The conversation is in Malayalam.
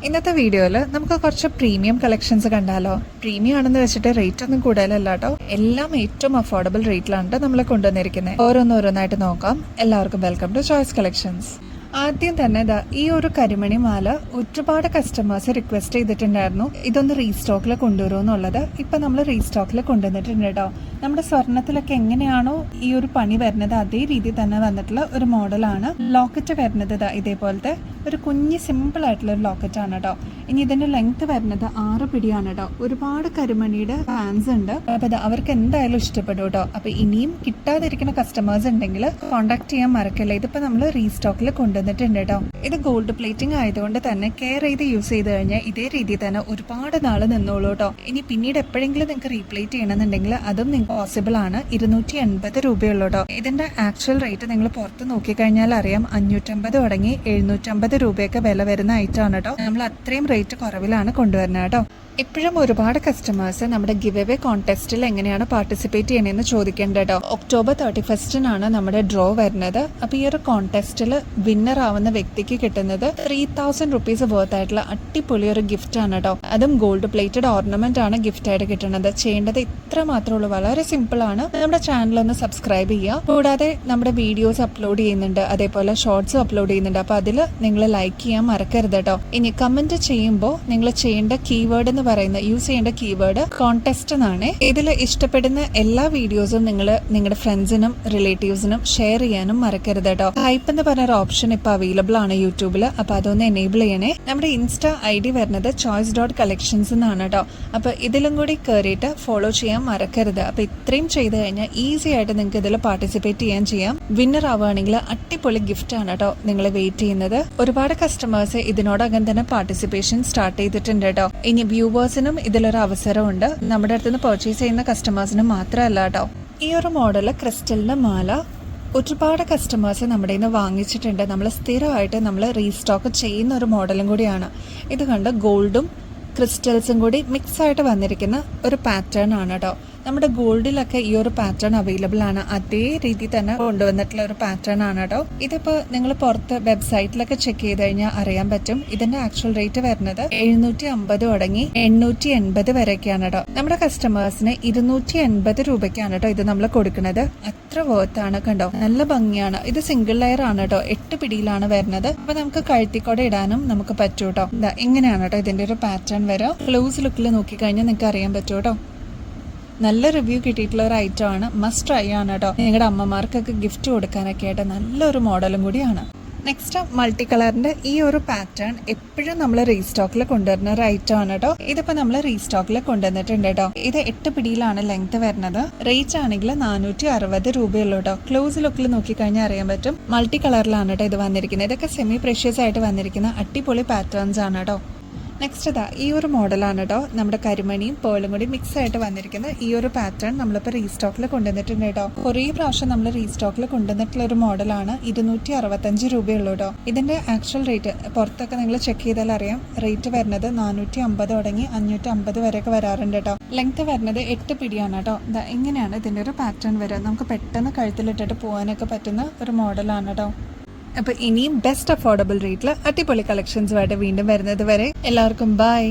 ഇന്നത്തെ വീഡിയോയിൽ നമുക്ക് കുറച്ച് പ്രീമിയം കളക്ഷൻസ് കണ്ടാലോ. പ്രീമിയം ആണെന്ന് വെച്ചിട്ട് റേറ്റ് ഒന്നും കൂടുതലല്ല കേട്ടോ. എല്ലാം ഏറ്റവും അഫോർഡബിൾ റേറ്റിലാണ് നമ്മൾ കൊണ്ടുവന്നിരിക്കുന്നത്. ഓരോന്നോരോന്നായിട്ട് നോക്കാം. എല്ലാവർക്കും വെൽക്കം ടു ചോയ്സ് കളക്ഷൻസ്. ആദ്യം തന്നെ ഈ ഒരു കരിമണി മാല ഒരുപാട് കസ്റ്റമേഴ്സ് റിക്വസ്റ്റ് ചെയ്തിട്ടുണ്ടായിരുന്നു ഇതൊന്ന് റീസ്റ്റോക്കിൽ കൊണ്ടുവരുമെന്നുള്ളത്. ഇപ്പൊ നമ്മൾ റീസ്റ്റോക്കിൽ കൊണ്ടുവന്നിട്ടുണ്ട് കേട്ടോ. നമ്മുടെ സ്വർണത്തിലൊക്കെ എങ്ങനെയാണോ ഈ ഒരു പണി വരുന്നത് അതേ രീതിയിൽ തന്നെ വന്നിട്ടുള്ള ഒരു മോഡലാണ്. ലോക്കറ്റ് വരുന്നത് ഇതേപോലത്തെ ഒരു കുഞ്ഞ് സിമ്പിൾ ആയിട്ടുള്ള ഒരു ലോക്കറ്റ് ആണ് കേട്ടോ. ഇനി ഇതിന്റെ ലെങ്ത് വരുന്നത് 6 പിടിയാണ് കേട്ടോ. ഒരുപാട് കരിമണിയുടെ ഫാൻസ് ഉണ്ട്. അപ്പൊ അവർക്ക് എന്തായാലും ഇഷ്ടപ്പെടും കേട്ടോ. അപ്പൊ ഇനിയും കിട്ടാതിരിക്കുന്ന കസ്റ്റമേഴ്സ് ഉണ്ടെങ്കിൽ കോൺടാക്ട് ചെയ്യാൻ മറക്കല്ല. ഇതിപ്പോ നമ്മൾ റീസ്റ്റോക്കിൽ കൊണ്ടുവന്നിട്ടുണ്ട് കേട്ടോ. ഇത് ഗോൾഡ് പ്ലേറ്റിംഗ് ആയതുകൊണ്ട് തന്നെ കെയർ ചെയ്ത് യൂസ് ചെയ്ത് കഴിഞ്ഞാൽ ഇതേ രീതിയിൽ തന്നെ ഒരുപാട് നാള് നിന്നോളൂ കേട്ടോ. ഇനി പിന്നീട് എപ്പോഴെങ്കിലും നിങ്ങൾക്ക് റീപ്ലേറ്റ് ചെയ്യണമെന്നുണ്ടെങ്കിൽ അതും നിങ്ങൾക്ക് പോസിബിൾ ആണ്. 280 രൂപയുള്ളൂ കേട്ടോ. ഇതിന്റെ ആക്ച്വൽ റേറ്റ് നിങ്ങൾ പുറത്ത് നോക്കിക്കഴിഞ്ഞാൽ അറിയാം 550 തുടങ്ങി 750 രൂപയൊക്കെ വില വരുന്ന ഐറ്റം ആണ് കേട്ടോ. നമ്മൾ അത്രയും റേറ്റ് കുറവിലാണ് കൊണ്ടുവരുന്നത് കേട്ടോ. ഇപ്പോഴും ഒരുപാട് കസ്റ്റമേഴ്സ് നമ്മുടെ ഗിവ് അവേ കോൺടെസ്റ്റിൽ എങ്ങനെയാണ് പാർട്ടിസിപ്പേറ്റ് ചെയ്യണമെന്ന് ചോദിക്കേണ്ടത് കേട്ടോ. ഒക്ടോബർ 31 നമ്മുടെ ഡ്രോ വരുന്നത്. അപ്പൊ ഈ ഒരു കോൺടെസ്റ്റിൽ വിന്നർ ആവുന്ന വ്യക്തിക്ക് കിട്ടുന്നത് 3000 റുപ്പീസ് വർത്ത് ആയിട്ടുള്ള അടിപൊളി ഒരു ഗിഫ്റ്റ് ആണ് കേട്ടോ. അതും ഗോൾഡ് പ്ലേറ്റഡ് ഓർണമെന്റ് ആണ് ഗിഫ്റ്റ് ആയിട്ട് കിട്ടുന്നത്. ചെയ്യേണ്ടത് ഇത്ര മാത്രമേ ഉള്ളൂ. വളരെ സിമ്പിൾ ആണ്. നമ്മുടെ ചാനൽ ഒന്ന് സബ്സ്ക്രൈബ് ചെയ്യുക. കൂടാതെ നമ്മുടെ വീഡിയോസ് അപ്ലോഡ് ചെയ്യുന്നുണ്ട്, അതേപോലെ ഷോർട്സും അപ്ലോഡ് ചെയ്യുന്നുണ്ട്. അപ്പൊ അതിൽ നിങ്ങൾ ലൈക്ക് ചെയ്യാൻ മറക്കരുത് കേട്ടോ. ഇനി കമന്റ് ചെയ്യുമ്പോൾ നിങ്ങൾ ചെയ്യേണ്ട കീവേഡ് എന്ന് പറയുന്ന യൂസ് ചെയ്യേണ്ട കീവേഡ് കോൺടെസ്റ്റ് എന്നാണ്. ഇതിൽ ഇഷ്ടപ്പെടുന്ന എല്ലാ വീഡിയോസും നിങ്ങൾ നിങ്ങളുടെ ഫ്രണ്ട്സിനും റിലേറ്റീവ്സിനും ഷെയർ ചെയ്യാനും മറക്കരുത് കേട്ടോ. ഹൈപ്പ് എന്ന് പറഞ്ഞ ഒരു ഓപ്ഷൻ ഇപ്പൊ അവൈലബിൾ ആണ് യൂട്യൂബിൽ. അപ്പൊ അതൊന്ന് എനേബിൾ ചെയ്യണേ. നമ്മുടെ ഇൻസ്റ്റാ ID വരുന്നത് choice.collections എന്നാണ് കേട്ടോ. അപ്പൊ ഇതിലും കൂടി കയറിയിട്ട് ഫോളോ ചെയ്യാൻ മറക്കരുത്. അപ്പൊ ഇത്രയും ചെയ്ത് കഴിഞ്ഞാൽ ഈസി ആയിട്ട് നിങ്ങൾക്ക് ഇതിൽ പാർട്ടിസിപ്പേറ്റ് ചെയ്യാം. വിന്നർ ആവുകയാണെങ്കിൽ അടിപൊളി ഗിഫ്റ്റ് ആണ് കേട്ടോ നിങ്ങൾ വെയിറ്റ് ചെയ്യുന്നത്. ഒരുപാട് കസ്റ്റമേഴ്സ് ഇതിനോടകം തന്നെ പാർട്ടിസിപ്പേഷൻ സ്റ്റാർട്ട് ചെയ്തിട്ടുണ്ട് കേട്ടോ. ഇനി വ്യൂവേഴ്സിനും ഇതിലൊരു അവസരമുണ്ട്. നമ്മുടെ അടുത്തുനിന്ന് പർച്ചേസ് ചെയ്യുന്ന കസ്റ്റമേഴ്സിനും മാത്രമല്ല കേട്ടോ. ഈ ഒരു മോഡല് ക്രിസ്റ്റലിന്റെ മാല ഒരുപാട് കസ്റ്റമേഴ്സ് നമ്മുടെ നിന്ന് വാങ്ങിച്ചിട്ടുണ്ട്. നമ്മൾ സ്ഥിരമായിട്ട് നമ്മൾ റീസ്റ്റോക്ക് ചെയ്യുന്ന ഒരു മോഡലും കൂടിയാണ്. ഇത് കണ്ട് ഗോൾഡും ക്രിസ്റ്റൽസും കൂടി മിക്സ് ആയിട്ട് വന്നിരിക്കുന്ന ഒരു പാറ്റേൺ ആണ് കേട്ടോ. നമ്മുടെ ഗോൾഡിലൊക്കെ ഈ ഒരു പാറ്റേൺ അവൈലബിൾ ആണ്. അതേ രീതി തന്നെ കൊണ്ടുവന്നിട്ടുള്ള ഒരു പാറ്റേൺ ആണ് കേട്ടോ. ഇതിപ്പോ നിങ്ങൾ പുറത്ത് വെബ്സൈറ്റിലൊക്കെ ചെക്ക് ചെയ്ത് കഴിഞ്ഞാൽ അറിയാൻ പറ്റും. ഇതിന്റെ ആക്ച്വൽ റേറ്റ് വരുന്നത് 750 തുടങ്ങി 880 വരെയൊക്കെയാണ് കേട്ടോ. നമ്മുടെ കസ്റ്റമേഴ്സിന് 280 രൂപയ്ക്കാണ് കേട്ടോ ഇത് നമ്മൾ കൊടുക്കുന്നത്. അത്ര വർത്ത് ആണ് കണ്ടോ. നല്ല ഭംഗിയാണ്. ഇത് സിംഗിൾ ലെയർ ആണ് കേട്ടോ. 8 പിടിയിലാണ് വരുന്നത്. അപ്പൊ നമുക്ക് കഴുത്തിക്കോടെ ഇടാനും നമുക്ക് പറ്റൂ കേട്ടോ. എങ്ങനെയാണ് കേട്ടോ ഇതിന്റെ ഒരു പാറ്റേൺ വരാം. ക്ലോസ് ലുക്കിൽ നോക്കിക്കഴിഞ്ഞാൽ നിങ്ങൾക്ക് അറിയാൻ പറ്റും കേട്ടോ. നല്ല റിവ്യൂ കിട്ടിയിട്ടുള്ള ഒരു ഐറ്റം ആണ്. മസ്റ്റ് ട്രൈ ആണ് കേട്ടോ. നിങ്ങളുടെ അമ്മമാർക്കൊക്കെ ഗിഫ്റ്റ് കൊടുക്കാനൊക്കെ ആയിട്ട് നല്ലൊരു മോഡലും കൂടിയാണ്. നെക്സ്റ്റ് മൾട്ടി കളറിന്റെ ഈ ഒരു പാറ്റേൺ എപ്പോഴും നമ്മൾ റീസ്റ്റോക്കിൽ കൊണ്ടുവരുന്ന ഒരു ഐറ്റം ആണ് കേട്ടോ. ഇതിപ്പോ നമ്മൾ റീസ്റ്റോക്കിൽ കൊണ്ടുവന്നിട്ടുണ്ട് കേട്ടോ. ഇത് 8 പിടിയിലാണ് ലെങ്ത് വരുന്നത്. റേറ്റ് ആണെങ്കിൽ 460 രൂപയുള്ളൂ കേട്ടോ. ക്ലോസ് ലുക്കിൽ നോക്കിക്കഴിഞ്ഞാൽ അറിയാൻ പറ്റും. മൾട്ടി കളറിലാണ് കേട്ടോ ഇത് വന്നിരിക്കുന്നത്. ഇതൊക്കെ സെമി പ്രഷ്യസ് ആയിട്ട് വന്നിരിക്കുന്ന അടിപൊളി പാറ്റേൺസ് ആണ് കേട്ടോ. നെക്സ്റ്റ് ഈ ഒരു മോഡലാണ് കേട്ടോ. നമ്മുടെ കരിമണിയും പേളും കൂടി മിക്സ് ആയിട്ട് വന്നിരിക്കുന്ന ഈ ഒരു പാറ്റേൺ നമ്മളിപ്പോൾ റീസ്റ്റോക്കിൽ കൊണ്ടുവന്നിട്ടുണ്ട് കേട്ടോ. കുറേ പ്രാവശ്യം നമ്മൾ റീസ്റ്റോക്കിൽ കൊണ്ടുവന്നിട്ടുള്ള ഒരു മോഡലാണ്. 265 രൂപയുള്ളൂ കേട്ടോ. ഇതിന്റെ ആക്ച്വൽ റേറ്റ് പുറത്തൊക്കെ നിങ്ങൾ ചെക്ക് ചെയ്താൽ അറിയാം. റേറ്റ് വരുന്നത് 450 തുടങ്ങി 550 വരെയൊക്കെ വരാറുണ്ട് കേട്ടോ. ലെങ്ത് വരുന്നത് 8 പിടിയാണ് കേട്ടോ. ഇങ്ങനെയാണ് ഇതിന്റെ ഒരു പാറ്റേൺ വരിക. നമുക്ക് പെട്ടെന്ന് കഴുത്തിലിട്ടിട്ട് പോകാനൊക്കെ പറ്റുന്ന ഒരു മോഡലാണ് കേട്ടോ. അപ്പൊ ഇനിയും ബെസ്റ്റ് അഫോർഡബിൾ റേറ്റിൽ അടിപൊളി കളക്ഷൻസുമായിട്ട് വീണ്ടും വരുന്നത് വരെ എല്ലാവർക്കും ബൈ.